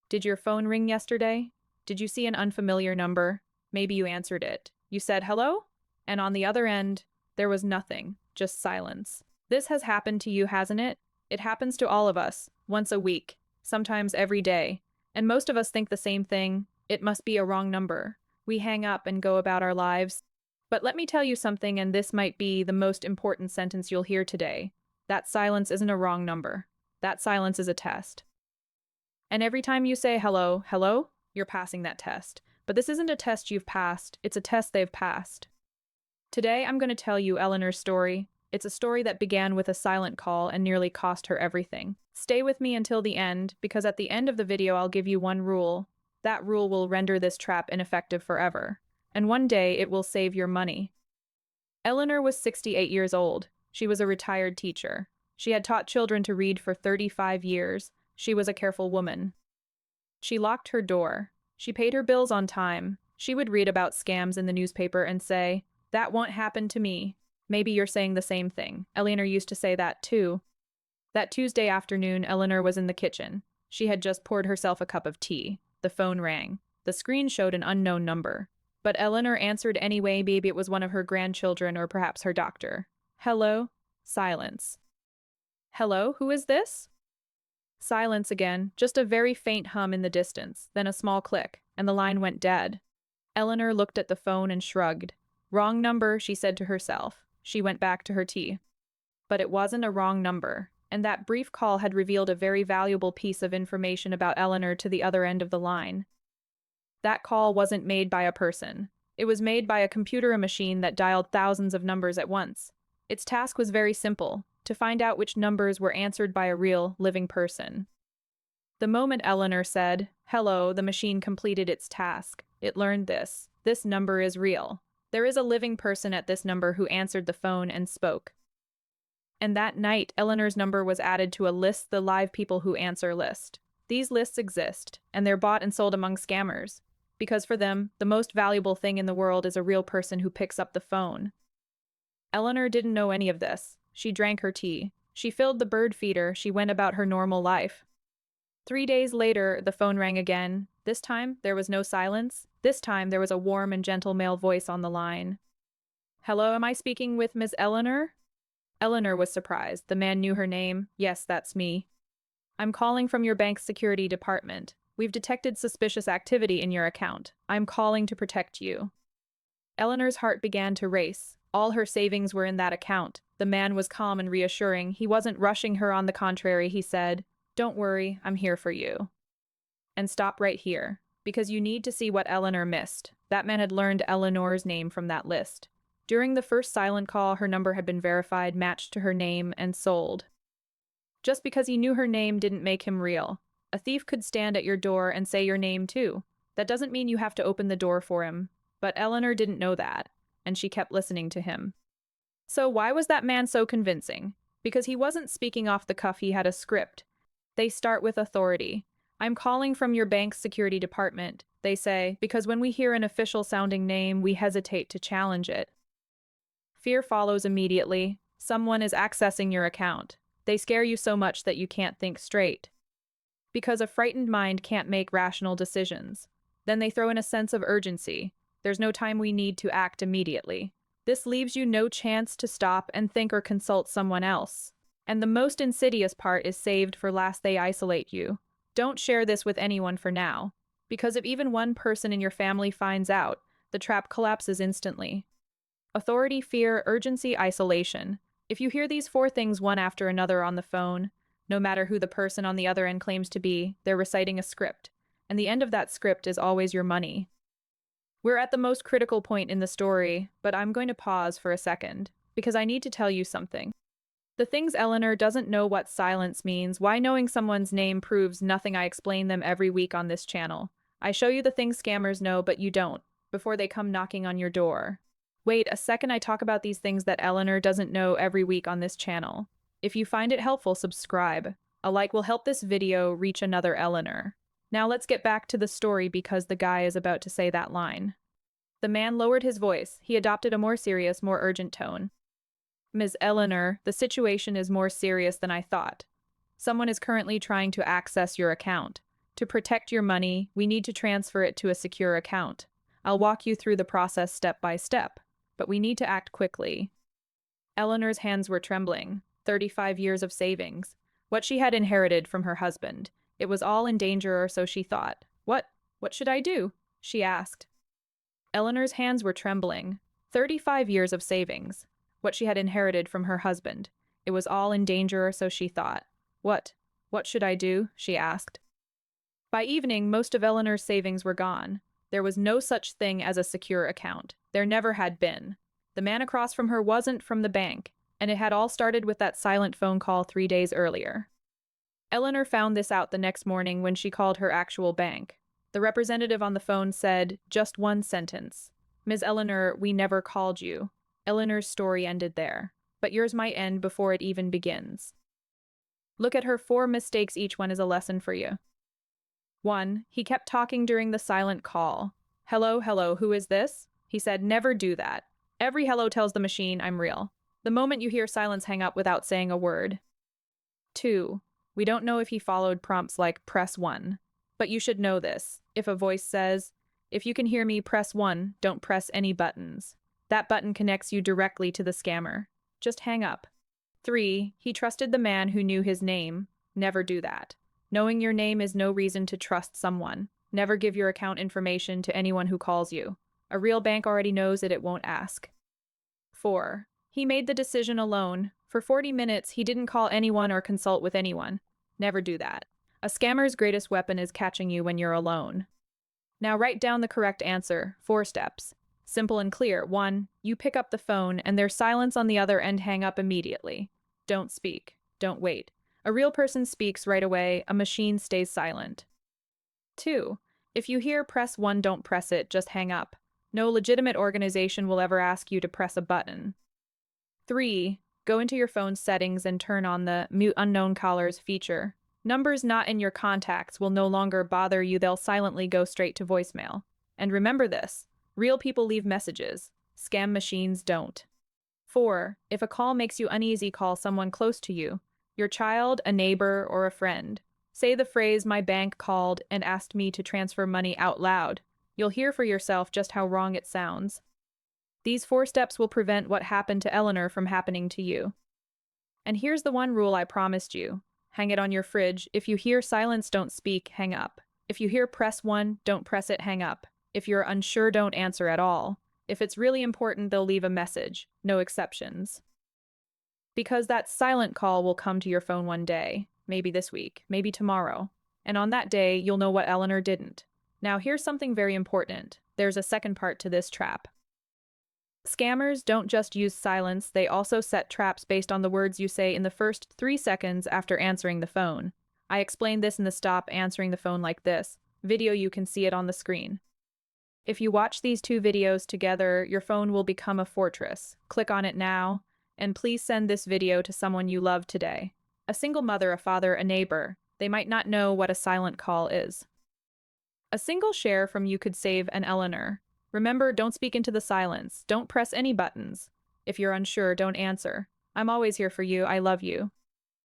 Did your phone ring yesterday? Did you see an unfamiliar number? Maybe you answered it. You said hello? And on the other end, there was nothing, just silence. This has happened to you, hasn't it? It happens to all of us, once a week, sometimes every day. And most of us think the same thing. It must be a wrong number. We hang up and go about our lives. But let me tell you something, and this might be the most important sentence you'll hear today. That silence isn't a wrong number. That silence is a test. And every time you say hello, hello, you're passing that test. But this isn't a test you've passed, it's a test they've passed. Today, I'm going to tell you Eleanor's story. It's a story that began with a silent call and nearly cost her everything. Stay with me until the end, because at the end of the video, I'll give you one rule. That rule will render this trap ineffective forever. And one day, it will save your money. Eleanor was 68 years old. She was a retired teacher. She had taught children to read for 35 years. She was a careful woman. She locked her door. She paid her bills on time. She would read about scams in the newspaper and say, "That won't happen to me." Maybe you're saying the same thing. Eleanor used to say that too. That Tuesday afternoon, Eleanor was in the kitchen. She had just poured herself a cup of tea. The phone rang. The screen showed an unknown number. But Eleanor answered anyway. Maybe it was one of her grandchildren or perhaps her doctor. Hello? Silence. Hello? Who is this? Silence again, just a very faint hum in the distance, then a small click, and the line went dead. Eleanor looked at the phone and shrugged. Wrong number, she said to herself. She went back to her tea. But it wasn't a wrong number, and that brief call had revealed a very valuable piece of information about Eleanor to the other end of the line. That call wasn't made by a person. It was made by a computer, a machine that dialed thousands of numbers at once. Its task was very simple, to find out which numbers were answered by a real, living person. The moment Eleanor said, "Hello," the machine completed its task. It learned this. This number is real. There is a living person at this number who answered the phone and spoke. And that night, Eleanor's number was added to a list, the live people who answer list. These lists exist, and they're bought and sold among scammers. Because for them, the most valuable thing in the world is a real person who picks up the phone. Eleanor didn't know any of this. She drank her tea. She filled the bird feeder. She went about her normal life. 3 days later, the phone rang again. This time, there was no silence. This time, there was a warm and gentle male voice on the line. "Hello, am I speaking with Ms. Ellaner?" Eleanor was surprised. The man knew her name. "Yes, that's me. I'm calling from your bank's security department. We've detected suspicious activity in your account. I'm calling to protect you." Eleanor's heart began to race. All her savings were in that account. The man was calm and reassuring. He wasn't rushing her. On the contrary, he said, "Don't worry, I'm here for you." And stop right here, because you need to see what Eleanor missed. That man had learned Eleanor's name from that list. During the first silent call, her number had been verified, matched to her name, and sold. Just because he knew her name didn't make him real. A thief could stand at your door and say your name too. That doesn't mean you have to open the door for him. But Eleanor didn't know that, and she kept listening to him. So why was that man so convincing? Because he wasn't speaking off the cuff, he had a script. They start with authority. "I'm calling from your bank's security department," they say, because when we hear an official-sounding name, we hesitate to challenge it. Fear follows immediately. Someone is accessing your account. They scare you so much that you can't think straight. Because a frightened mind can't make rational decisions. Then they throw in a sense of urgency. There's no time, we need to act immediately. This leaves you no chance to stop and think or consult someone else. And the most insidious part is saved for last. They isolate you. Don't share this with anyone for now. Because if even one person in your family finds out, the trap collapses instantly. Authority, fear, urgency, isolation. If you hear these 4 things one after another on the phone, no matter who the person on the other end claims to be, they're reciting a script. And the end of that script is always your money. We're at the most critical point in the story, but I'm going to pause for a second, because I need to tell you something. The things Eleanor doesn't know what silence means, why knowing someone's name proves nothing. I explain them every week on this channel. I show you the things scammers know but you don't, before they come knocking on your door. Wait a second, I talk about these things that Eleanor doesn't know every week on this channel. If you find it helpful, subscribe. A like will help this video reach another Eleanor. Now let's get back to the story, because the guy is about to say that line. The man lowered his voice. He adopted a more serious, more urgent tone. "Ms. Ellaner, the situation is more serious than I thought. Someone is currently trying to access your account. To protect your money, we need to transfer it to a secure account. I'll walk you through the process step by step, but we need to act quickly. Eleanor's hands were trembling. 35 years of savings. What she had inherited from her husband. It was all in danger, or so she thought. What should I do? She asked. Eleanor's hands were trembling. 35 years of savings. What she had inherited from her husband. It was all in danger, or so she thought. What should I do? She asked. By evening, most of Eleanor's savings were gone. There was no such thing as a secure account. There never had been. The man across from her wasn't from the bank, and it had all started with that silent phone call 3 days earlier. Eleanor found this out the next morning when she called her actual bank. The representative on the phone said just one sentence. Ms. Eleanor, we never called you. Eleanor's story ended there, but yours might end before it even begins. Look at her 4 mistakes, each one is a lesson for you. 1. He kept talking during the silent call. Hello, who is this? He said, never do that. Every hello tells the machine I'm real. The moment you hear silence, hang up without saying a word. 2. We don't know if he followed prompts like press 1. But you should know this. If a voice says, if you can hear me, press 1, don't press any buttons. That button connects you directly to the scammer. Just hang up. 3. He trusted the man who knew his name. Never do that. Knowing your name is no reason to trust someone. Never give your account information to anyone who calls you. A real bank already knows it won't ask. 4. He made the decision alone. For 40 minutes, he didn't call anyone or consult with anyone. Never do that. A scammer's greatest weapon is catching you when you're alone. Now write down the correct answer. 4 steps. Simple and clear. 1. You pick up the phone and there's silence on the other end. Hang up immediately. Don't speak. Don't wait. A real person speaks right away. A machine stays silent. 2. If you hear press 1, don't press it. Just hang up. No legitimate organization will ever ask you to press a button. 3. Go into your phone's settings and turn on the Mute Unknown Callers feature. Numbers not in your contacts will no longer bother you. They'll silently go straight to voicemail. And remember this, real people leave messages. Scam machines don't. 4. If a call makes you uneasy, call someone close to you. Your child, a neighbor, or a friend. Say the phrase, my bank called and asked me to transfer money, out loud. You'll hear for yourself just how wrong it sounds. These 4 steps will prevent what happened to Eleanor from happening to you. And here's the one rule I promised you. Hang it on your fridge. If you hear silence, don't speak, hang up. If you hear press 1, don't press it, hang up. If you're unsure, don't answer at all. If it's really important, they'll leave a message. No exceptions. Because that silent call will come to your phone one day, maybe this week, maybe tomorrow. And on that day, you'll know what Eleanor didn't. Now here's something very important. There's a second part to this trap. Scammers don't just use silence, they also set traps based on the words you say in the first 3 seconds after answering the phone. I explained this in the Stop Answering the Phone Like This video. You can see it on the screen. If you watch these 2 videos together, your phone will become a fortress. Click on it now, and please send this video to someone you love today. A single mother, a father, a neighbor. They might not know what a silent call is. A single share from you could save an Ellaner. Remember, don't speak into the silence. Don't press any buttons. If you're unsure, don't answer. I'm always here for you. I love you.